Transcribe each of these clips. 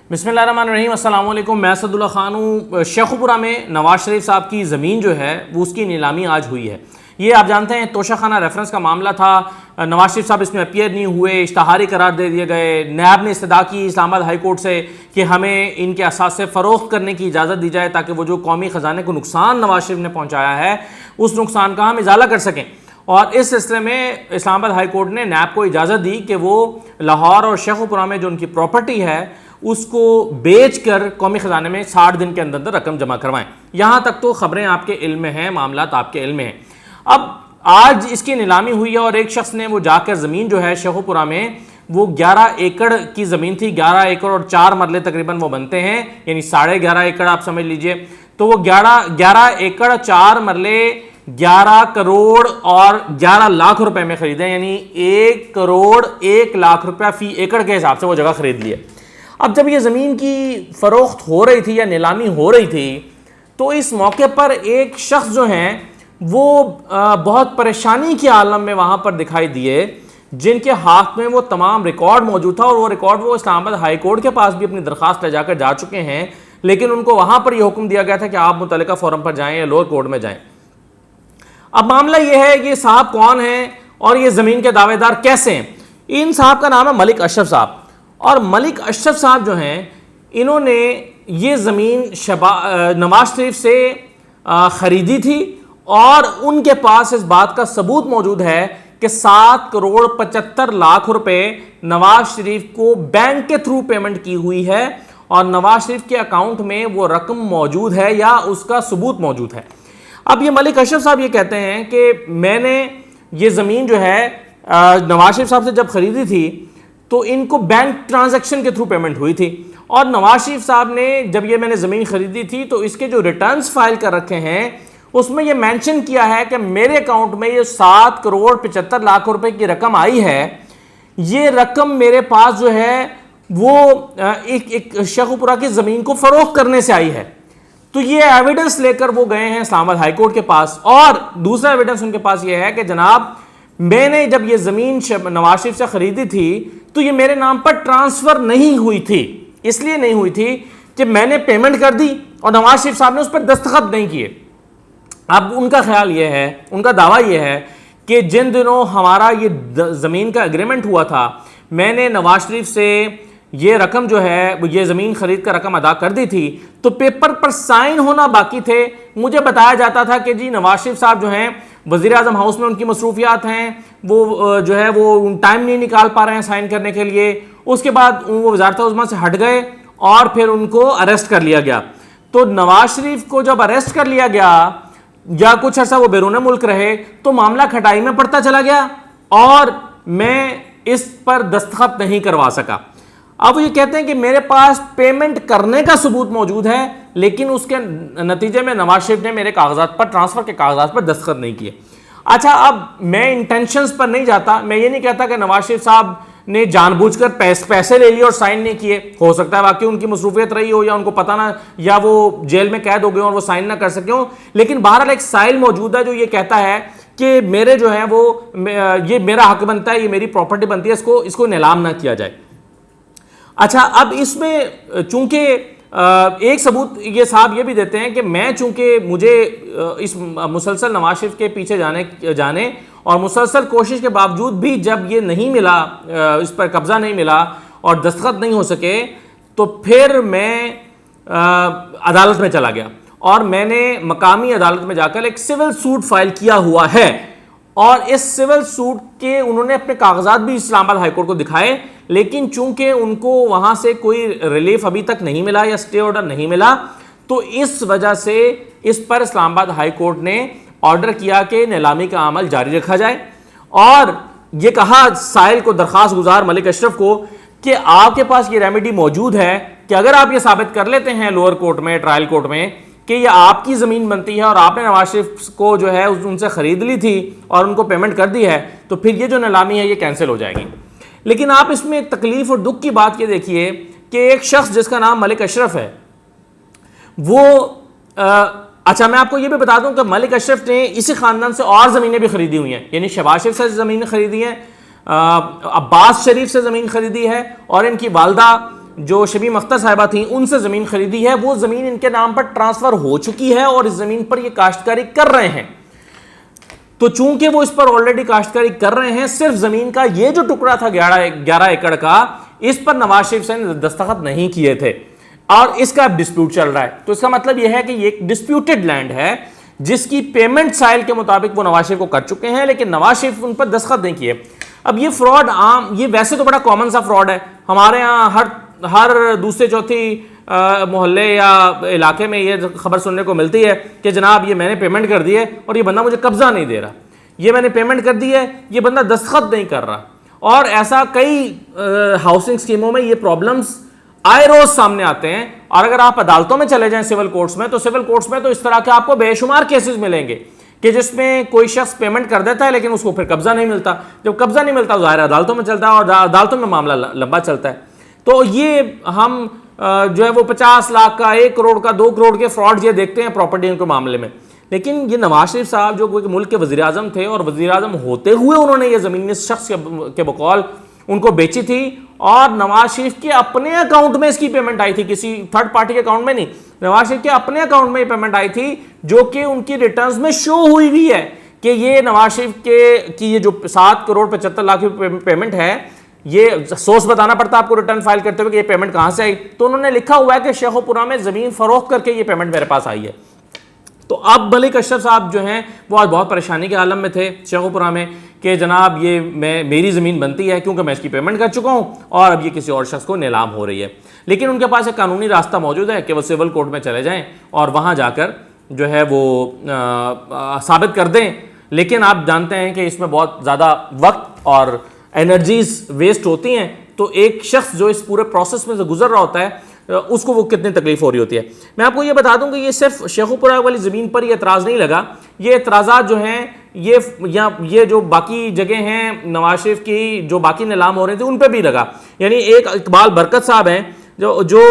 بسم اللہ الرحمن الرحیم، السلام علیکم۔ میں اسد اللہ خان ہوں۔ شیخو پورہ میں نواز شریف صاحب کی زمین جو ہے وہ اس کی نیلامی آج ہوئی ہے۔ یہ آپ جانتے ہیں توشہ خانہ ریفرنس کا معاملہ تھا، نواز شریف صاحب اس میں اپیئر نہیں ہوئے، اشتہاری قرار دے دیے گئے۔ نیب نے استدعا کی اسلام آباد ہائی کورٹ سے کہ ہمیں ان کے اثاثے فروخت کرنے کی اجازت دی جائے تاکہ وہ جو قومی خزانے کو نقصان نواز شریف نے پہنچایا ہے اس نقصان کا ہم ازالہ کر سکیں، اور اس سلسلے میں اسلام آباد ہائی کورٹ نے نیب کو اجازت دی کہ وہ لاہور اور شیخو پورہ میں جو ان کی پراپرٹی ہے اس کو بیچ کر قومی خزانے میں 60 دن کے اندر رقم جمع کروائیں۔ یہاں تک تو خبریں آپ کے علم میں ہیں، معاملات آپ کے علم میں ہیں۔ اب آج اس کی نیلامی ہوئی ہے اور ایک شخص نے وہ جا کر زمین جو ہے شیخو پورہ میں وہ 11 ایکڑ کی زمین تھی، 11 ایکڑ اور 4 مرلے تقریباً وہ بنتے ہیں، یعنی 11.5 ایکڑ آپ سمجھ لیجئے، تو وہ 11 ایکڑ 4 مرلے 11 کروڑ اور 11 لاکھ روپے میں خریدے، یعنی 1 کروڑ 1 لاکھ روپے فی ایکڑ کے حساب سے وہ جگہ خرید لی ہے۔ اب جب یہ زمین کی فروخت ہو رہی تھی یا نیلامی ہو رہی تھی تو اس موقع پر ایک شخص جو ہیں وہ بہت پریشانی کے عالم میں وہاں پر دکھائی دیے، جن کے ہاتھ میں وہ تمام ریکارڈ موجود تھا، اور وہ ریکارڈ وہ اسلام آباد ہائی کورٹ کے پاس بھی اپنی درخواست لے جا کر جا چکے ہیں، لیکن ان کو وہاں پر یہ حکم دیا گیا تھا کہ آپ متعلقہ فورم پر جائیں یا لوور کورٹ میں جائیں۔ اب معاملہ یہ ہے کہ صاحب کون ہیں اور یہ زمین کے دعوے دار کیسے ہیں۔ ان صاحب کا نام ہے ملک اشرف صاحب، اور ملک اشرف صاحب جو ہیں انہوں نے یہ زمین نواز شریف سے خریدی تھی، اور ان کے پاس اس بات کا ثبوت موجود ہے کہ 7 کروڑ 75 لاکھ روپے نواز شریف کو بینک کے تھرو پیمنٹ کی ہوئی ہے، اور نواز شریف کے اکاؤنٹ میں وہ رقم موجود ہے یا اس کا ثبوت موجود ہے۔ اب یہ ملک اشرف صاحب یہ کہتے ہیں کہ میں نے یہ زمین جو ہے نواز شریف صاحب سے جب خریدی تھی تو ان کو بینک ٹرانزیکشن کے تھرو پیمنٹ ہوئی تھی، اور نواز شریف صاحب نے جب یہ میں نے زمین خریدی تھی تو اس کے جو ریٹرنز فائل کر رکھے ہیں اس میں یہ مینشن کیا ہے کہ میرے اکاؤنٹ میں یہ 7 کروڑ 75 لاکھ روپے کی رقم آئی ہے، یہ رقم میرے پاس جو ہے وہ ایک شیخو پورہ کی زمین کو فروخت کرنے سے آئی ہے۔ تو یہ ایویڈنس لے کر وہ گئے ہیں اسلام آباد ہائی کورٹ کے پاس، اور دوسرا ایویڈنس ان کے پاس یہ ہے کہ جناب میں نے جب یہ زمین نواز شریف سے خریدی تھی تو یہ میرے نام پر ٹرانسفر نہیں ہوئی تھی، اس لیے نہیں ہوئی تھی کہ میں نے پیمنٹ کر دی اور نواز شریف صاحب نے اس پر دستخط نہیں کیے۔ اب ان کا خیال یہ ہے، ان کا دعویٰ یہ ہے کہ جن دنوں ہمارا یہ زمین کا اگریمنٹ ہوا تھا میں نے نواز شریف سے یہ رقم جو ہے یہ زمین خرید کر رقم ادا کر دی تھی تو پیپر پر سائن ہونا باقی تھے، مجھے بتایا جاتا تھا کہ جی نواز شریف صاحب جو ہیں وزیر اعظم ہاؤس میں ان کی مصروفیات ہیں، وہ جو ہے وہ ٹائم نہیں نکال پا رہے ہیں سائن کرنے کے لیے۔ اس کے بعد وہ وزارت عظمیٰ سے ہٹ گئے اور پھر ان کو اریسٹ کر لیا گیا۔ تو نواز شریف کو جب اریسٹ کر لیا گیا یا کچھ عرصہ وہ بیرون ملک رہے تو معاملہ کھٹائی میں پڑتا چلا گیا اور میں اس پر دستخط نہیں کروا سکا۔ اب وہ یہ کہتے ہیں کہ میرے پاس پیمنٹ کرنے کا ثبوت موجود ہے، لیکن اس کے نتیجے میں نواز شریف نے میرے کاغذات پر ٹرانسفر کے کاغذات پر دستخط نہیں کیے۔ اچھا، اب میں انٹینشنز پر نہیں جاتا، میں یہ نہیں کہتا کہ نواز شریف صاحب نے جان بوجھ کر پیسے لے لیے اور سائن نہیں کیے، ہو سکتا ہے واقعی ان کی مصروفیت رہی ہو یا ان کو پتہ نہ، یا وہ جیل میں قید ہو گئے اور وہ سائن نہ کر سکے ہوں، لیکن بہرحال ایک سائل موجود ہے جو یہ کہتا ہے کہ میرے جو ہیں وہ یہ میرا حق بنتا ہے، یہ میری پراپرٹی بنتی ہے، اس کو نیلام نہ کیا جائے۔ اچھا، اب اس میں چونکہ ایک ثبوت یہ صاحب یہ بھی دیتے ہیں کہ میں چونکہ مجھے اس مسلسل نواز شریف کے پیچھے جانے اور مسلسل کوشش کے باوجود بھی جب یہ نہیں ملا، اس پر قبضہ نہیں ملا اور دستخط نہیں ہو سکے، تو پھر میں عدالت میں چلا گیا اور میں نے مقامی عدالت میں جا کر ایک سول سوٹ فائل کیا ہوا ہے، اور اس سول سوٹ کے انہوں نے اپنے کاغذات بھی اسلام آباد ہائی کورٹ کو دکھائے، لیکن چونکہ ان کو وہاں سے کوئی ریلیف ابھی تک نہیں ملا یا اسٹے آرڈر نہیں ملا، تو اس وجہ سے اس پر اسلام آباد ہائی کورٹ نے آرڈر کیا کہ نیلامی کا عمل جاری رکھا جائے، اور یہ کہا سائل کو، درخواست گزار ملک اشرف کو، کہ آپ کے پاس یہ ریمیڈی موجود ہے کہ اگر آپ یہ ثابت کر لیتے ہیں لوور کورٹ میں، ٹرائل کورٹ میں، کہ یہ آپ کی زمین بنتی ہے اور آپ نے نواز شریف کو جو ہے ان سے خرید لی تھی اور ان کو پیمنٹ کر دی ہے، تو پھر یہ جو نیلامی ہے یہ کینسل ہو جائے گی۔ لیکن آپ اس میں تکلیف اور دکھ کی بات یہ دیکھیے کہ ایک شخص جس کا نام ملک اشرف ہے وہ اچھا، میں آپ کو یہ بھی بتا دوں کہ ملک اشرف نے اسی خاندان سے اور زمینیں بھی خریدی ہوئی ہیں، یعنی شہباز شریف سے زمین خریدی ہیں، عباس شریف سے زمین خریدی ہے، اور ان کی والدہ جو شبیم اختر صاحبہ تھیں ان سے زمین خریدی ہے، وہ زمین ان کے نام پر ٹرانسفر ہو چکی ہے اور اس زمین پر یہ کاشتکاری کر رہے ہیں. تو چونکہ وہ اس پر آلریڈی کاشتکاری کر رہے ہیں، صرف زمین کا یہ جو ٹکڑا تھا 11 ایکڑ کا، اس پر نواز شریف سے دستخط نہیں کیے تھے اور اس کا ڈسپیوٹ چل رہا ہے. تو اس کا مطلب یہ ہے کہ یہ ایک ڈسپیوٹڈ لینڈ ہے جس کی پیمنٹ سائل کے مطابق وہ نواز شریف کو کر چکے ہیں، لیکن نواز شریف ان پر دستخط نہیں کیے. اب یہ فراڈ عام، یہ ویسے تو بڑا کامن سا فراڈ ہے، ہمارے ہاں ہر دوسرے چوتھی محلے یا علاقے میں یہ خبر سننے کو ملتی ہے کہ جناب یہ میں نے پیمنٹ کر دی ہے اور یہ بندہ مجھے قبضہ نہیں دے رہا، یہ میں نے پیمنٹ کر دی ہے، یہ بندہ دستخط نہیں کر رہا. اور ایسا کئی ہاؤسنگ سکیموں میں یہ پرابلمز آئے روز سامنے آتے ہیں. اور اگر آپ عدالتوں میں چلے جائیں سول کورٹس میں، تو سول کورٹس میں تو اس طرح کے آپ کو بے شمار کیسز ملیں گے کہ جس میں کوئی شخص پیمنٹ کر دیتا ہے لیکن اس کو پھر قبضہ نہیں ملتا. جب قبضہ نہیں ملتا ظاہر عدالتوں میں چلتا ہے اور عدالتوں میں معاملہ لمبا چلتا ہے. تو یہ ہم جو ہے وہ 50 لاکھ کا، 1 کروڑ کا، 2 کروڑ کے فراڈ یہ دیکھتے ہیں پراپرٹیوں کے معاملے میں. لیکن یہ نواز شریف صاحب جو ملک کے وزیر اعظم تھے اور وزیر اعظم ہوتے ہوئے انہوں نے یہ زمین اس شخص کے بقول ان کو بیچی تھی، اور نواز شریف کے اپنے اکاؤنٹ میں اس کی پیمنٹ آئی تھی، کسی تھرڈ پارٹی کے اکاؤنٹ میں نہیں، نواز شریف کے اپنے اکاؤنٹ میں یہ پیمنٹ آئی تھی، جو کہ ان کی ریٹرنز میں شو ہوئی ہوئی ہے کہ یہ نواز شریف کی یہ جو 7 کروڑ 75 لاکھ کی پیمنٹ ہے، یہ سورس بتانا پڑتا آپ کو ریٹرن فائل کرتے ہوئے کہ یہ پیمنٹ کہاں سے آئی. تو انہوں نے لکھا ہوا ہے کہ شیخو پورہ میں زمین فروخت کر کے یہ پیمنٹ میرے پاس آئی ہے. تو اب ملک اشرف صاحب جو ہیں وہ آج بہت پریشانی کے عالم میں تھے شیخو پورہ میں کہ جناب یہ میری زمین بنتی ہے کیونکہ میں اس کی پیمنٹ کر چکا ہوں اور اب یہ کسی اور شخص کو نیلام ہو رہی ہے. لیکن ان کے پاس ایک قانونی راستہ موجود ہے کہ وہ سول کورٹ میں چلے جائیں اور وہاں جا کر جو ہے وہ ثابت کر دیں. لیکن آپ جانتے ہیں کہ اس میں بہت زیادہ وقت اور انرجیز ویسٹ ہوتی ہیں. تو ایک شخص جو اس پورے پروسیس میں سے گزر رہا ہوتا ہے اس کو وہ کتنی تکلیف ہو رہی ہوتی ہے. میں آپ کو یہ بتا دوں کہ یہ صرف شیخو پورہ والی زمین پر یہ اعتراض نہیں لگا، یہ اعتراضات جو ہیں یہ جو باقی جگہ ہیں نواز شریف کی جو باقی نیلام ہو رہے تھے ان پہ بھی لگا. یعنی ایک اقبال برکت صاحب ہیں جو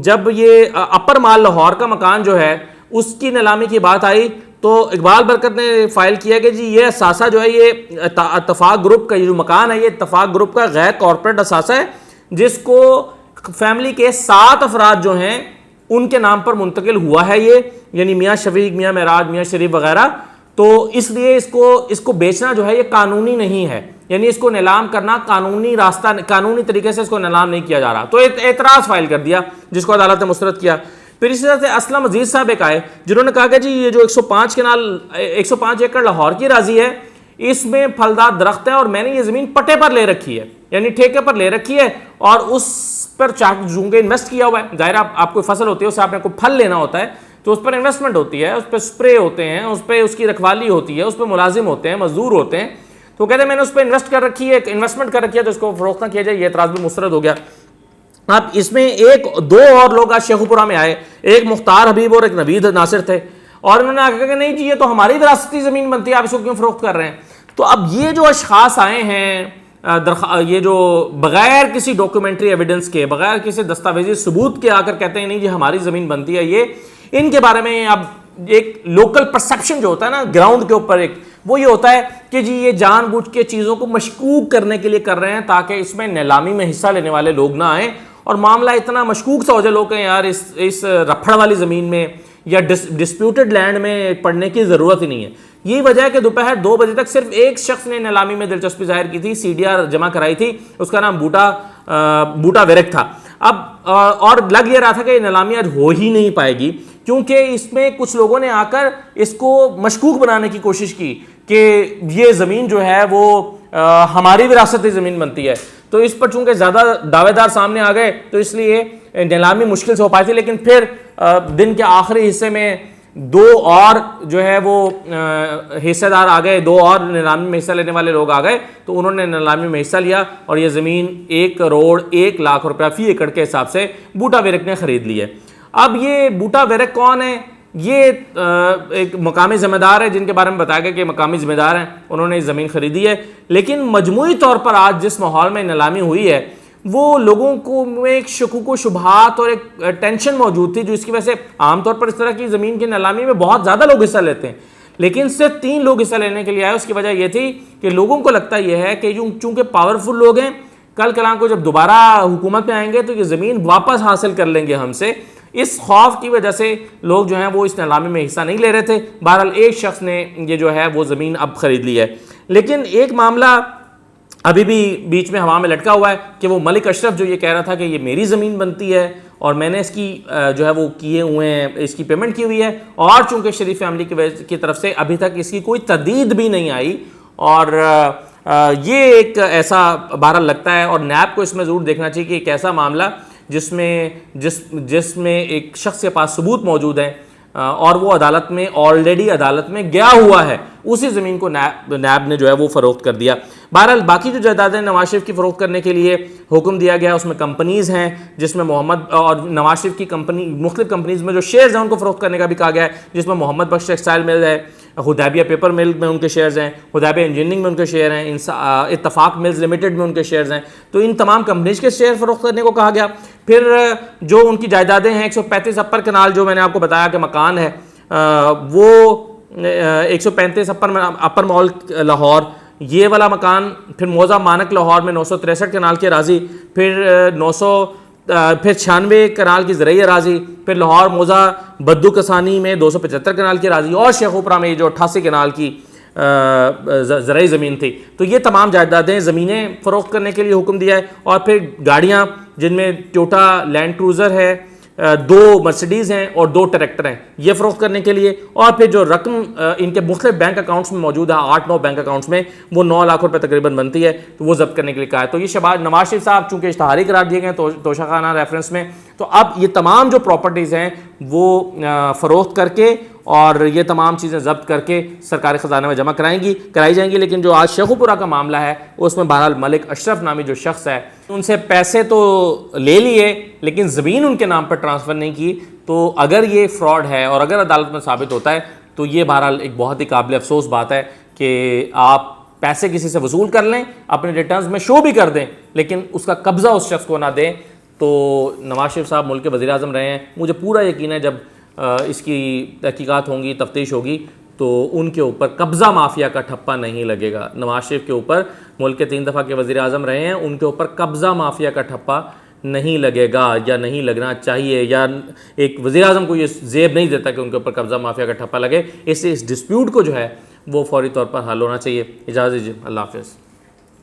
جب یہ اپر مال لاہور کا مکان جو ہے اس کی نیلامی کی بات آئی تو اقبال برکت نے فائل کیا کہ جی یہ اثاثہ جو ہے یہ اتفاق گروپ کا، یہ جو مکان ہے یہ اتفاق گروپ کا غیر کارپوریٹ اثاثہ ہے جس کو فیملی کے 7 افراد جو ہیں ان کے نام پر منتقل ہوا ہے یہ، یعنی میاں شفیق، میاں معراج، میاں شریف وغیرہ. تو اس لیے اس کو بیچنا جو ہے یہ قانونی نہیں ہے، یعنی اس کو نیلام کرنا قانونی راستہ، قانونی طریقے سے اس کو نیلام نہیں کیا جا رہا. تو اعتراض فائل کر دیا جس کو عدالت نے مسترد کیا. پھر اسی طرح سے اسلم عزیز صاحب ایک آئے جنہوں نے کہا کہ جی یہ جو 105 ایکڑ لاہور کی راضی ہے اس میں پھلدار درخت ہے اور میں نے یہ زمین پٹے پر لے رکھی ہے، یعنی ٹھیکے پر لے رکھی ہے اور اس پر چونکہ انویسٹ کیا ہوا ہے. ظاہر آپ کوئی فصل ہوتی ہے اس سے آپ نے کوئی پھل لینا ہوتا ہے تو اس پر انویسٹمنٹ ہوتی ہے، اس پہ سپرے ہوتے ہیں، اس پہ اس کی رکھوالی ہوتی ہے، اس پہ ملازم ہوتے ہیں، مزدور ہوتے ہیں. تو کہتے ہیں میں نے اس پہ انویسٹ کر رکھی ہے، انویسٹمنٹ کر رکھی ہے تو اس کو فروخت نہ کیا جائے. یہ اعتراض بھی مسترد ہو گیا. اب اس میں 2 اور لوگ آج شیخو پورہ میں آئے، ایک مختار حبیب اور ایک نوید ناصر تھے، اور انہوں نے کہا کہ نہیں جی یہ تو ہماری وراثتی زمین بنتی ہے، آپ اس کو کیوں فروخت کر رہے ہیں. تو اب یہ جو اشخاص آئے ہیں یہ جو بغیر کسی ڈاکیومنٹری ایویڈنس کے، بغیر کسی دستاویزی ثبوت کے آ کر کہتے ہیں نہیں جی ہماری زمین بنتی ہے، یہ ان کے بارے میں اب ایک لوکل پرسیپشن جو ہوتا ہے نا گراؤنڈ کے اوپر وہ یہ ہوتا ہے کہ جی یہ جان بوجھ کے چیزوں کو مشکوک کرنے کے لیے کر رہے ہیں تاکہ اس میں نیلامی میں حصہ لینے والے لوگ نہ آئیں اور معاملہ اتنا مشکوک سا ہو جائے لوگ کہ یار اس رپھڑ والی زمین میں یا ڈسپیوٹڈ لینڈ میں پڑنے کی ضرورت ہی نہیں ہے. یہی وجہ ہے کہ دوپہر 2 بجے تک صرف ایک شخص نے نیلامی میں دلچسپی ظاہر کی تھی، CDR جمع کرائی تھی، اس کا نام بوٹا ویرک تھا. اب اور لگ یہ رہا تھا کہ یہ نیلامی آج ہو ہی نہیں پائے گی کیونکہ اس میں کچھ لوگوں نے آ کر اس کو مشکوک بنانے کی کوشش کی کہ یہ زمین جو ہے وہ ہماری وراثتی زمین بنتی ہے. تو اس پر چونکہ زیادہ دعوے دار سامنے آ گئے تو اس لیے نیلامی مشکل سے ہو پائی تھی. لیکن پھر دن کے آخری حصے میں 2 اور جو ہے وہ حصے دار آ گئے، 2 اور نیلامی میں حصہ لینے والے لوگ آ گئے تو انہوں نے نیلامی میں حصہ لیا اور یہ زمین 1 کروڑ 1 لاکھ روپیہ فی ایکڑ کے حساب سے بوٹا ویرک نے خرید لی ہے. اب یہ بوٹا ویرک کون ہے؟ یہ ایک مقامی ذمہ دار ہے جن کے بارے میں بتایا گیا کہ مقامی ذمہ دار ہیں، انہوں نے زمین خریدی ہے. لیکن مجموعی طور پر آج جس ماحول میں نیلامی ہوئی ہے وہ لوگوں کو میں ایک شکوک و شبہات اور ایک ٹینشن موجود تھی جو اس کی وجہ سے عام طور پر اس طرح کی زمین کی نیلامی میں بہت زیادہ لوگ حصہ لیتے ہیں لیکن صرف 3 لوگ حصہ لینے کے لیے آئے. اس کی وجہ یہ تھی کہ لوگوں کو لگتا یہ ہے کہ چونکہ پاورفل لوگ ہیں کل کلاں کو جب دوبارہ حکومت میں آئیں گے تو یہ زمین واپس حاصل کر لیں گے ہم سے. اس خوف کی وجہ سے لوگ جو ہیں وہ اس نیلامی میں حصہ نہیں لے رہے تھے. بہرحال ایک شخص نے یہ جو ہے وہ زمین اب خرید لی ہے. لیکن ایک معاملہ ابھی بھی بیچ میں ہوا میں لٹکا ہوا ہے کہ وہ ملک اشرف جو یہ کہہ رہا تھا کہ یہ میری زمین بنتی ہے اور میں نے اس کی جو ہے وہ کیے ہوئے ہیں, اس کی پیمنٹ کی ہوئی ہے, اور چونکہ شریف فیملی کی طرف سے ابھی تک اس کی کوئی تردید بھی نہیں آئی, اور یہ ایک ایسا بہرحال لگتا ہے, اور نیب کو اس میں ضرور دیکھنا چاہیے کہ ایک ایسا معاملہ جس میں ایک شخص کے پاس ثبوت موجود ہیں اور وہ آلریڈی عدالت میں گیا ہوا ہے, اسی زمین کو نیب نے جو ہے وہ فروخت کر دیا. بہرحال باقی جو جائیدادیں نواز شریف کی فروخت کرنے کے لیے حکم دیا گیا, اس میں کمپنیز ہیں جس میں محمد اور نواز شریف کی مختلف کمپنیز میں جو شیئرز ہیں ان کو فروخت کرنے کا بھی کہا گیا ہے, جس میں محمد بخش ٹیکسٹائل مل ہے, حدیبیہ پیپر مل میں ان کے شیئرز ہیں, حدیبیہ انجینئرنگ میں ان کے شیئر ہیں, اتفاق ملز لمیٹڈ میں ان کے شیئرز ہیں. تو ان تمام کمپنیز کے شیئر فروخت کرنے کو کہا گیا. پھر جو ان کی جائیدادیں ہیں 135 اپر کنال جو میں نے آپ کو بتایا کہ مکان ہے, وہ 135 اپر مال لاہور یہ والا مکان, پھر موزہ مانک لاہور میں 963 کنال کی اراضی, پھر 96 کنال کی زرعی اراضی, پھر لاہور موزہ بدو کسانی میں 275 کنال کی اراضی, اور شیخوپورہ میں جو 88 کنال کی زرعی زمین تھی. تو یہ تمام جائیدادیں زمینیں فروخت کرنے کے لیے حکم دیا ہے. اور پھر گاڑیاں جن میں ٹویوٹا لینڈ کروزر ہے, 2 مرسیڈیز ہیں اور 2 ٹریکٹر ہیں, یہ فروخت کرنے کے لیے. اور پھر جو رقم ان کے مختلف بینک اکاؤنٹس میں موجود ہے 8-9 بینک اکاؤنٹس میں, وہ 9 لاکھ روپے تقریباً بنتی ہے, تو وہ ضبط کرنے کے لیے کہا ہے. تو یہ نواز شریف صاحب چونکہ اشتہاری قرار دیے گئے توشہ خانہ ریفرنس میں, تو اب یہ تمام جو پراپرٹیز ہیں وہ فروخت کر کے اور یہ تمام چیزیں ضبط کر کے سرکاری خزانہ میں جمع کرائی جائیں گی. لیکن جو آج شیخوپورہ کا معاملہ ہے اس میں بہرحال ملک اشرف نامی جو شخص ہے, ان سے پیسے تو لے لیے لیکن زمین ان کے نام پر ٹرانسفر نہیں کی. تو اگر یہ فراڈ ہے اور اگر عدالت میں ثابت ہوتا ہے تو یہ بہرحال ایک بہت ہی قابل افسوس بات ہے کہ آپ پیسے کسی سے وصول کر لیں, اپنے ریٹرنز میں شو بھی کر دیں, لیکن اس کا قبضہ اس شخص کو نہ دیں. تو نواز شریف صاحب ملک کے وزیر اعظم رہے ہیں, مجھے پورا یقین ہے جب اس کی تحقیقات ہوں گی, تفتیش ہوگی, تو ان کے اوپر قبضہ مافیا کا ٹھپا نہیں لگے گا. نواز شریف کے اوپر, ملک کے 3 دفعہ کے وزیر اعظم رہے ہیں, ان کے اوپر قبضہ مافیا کا ٹھپا نہیں لگے گا, یا نہیں لگنا چاہیے, یا ایک وزیر اعظم کو یہ زیب نہیں دیتا کہ ان کے اوپر قبضہ مافیا کا ٹھپا لگے. اس سے اس ڈسپیوٹ کو جو ہے وہ فوری طور پر حل ہونا چاہیے. اجازت دیجیے, اللہ حافظ.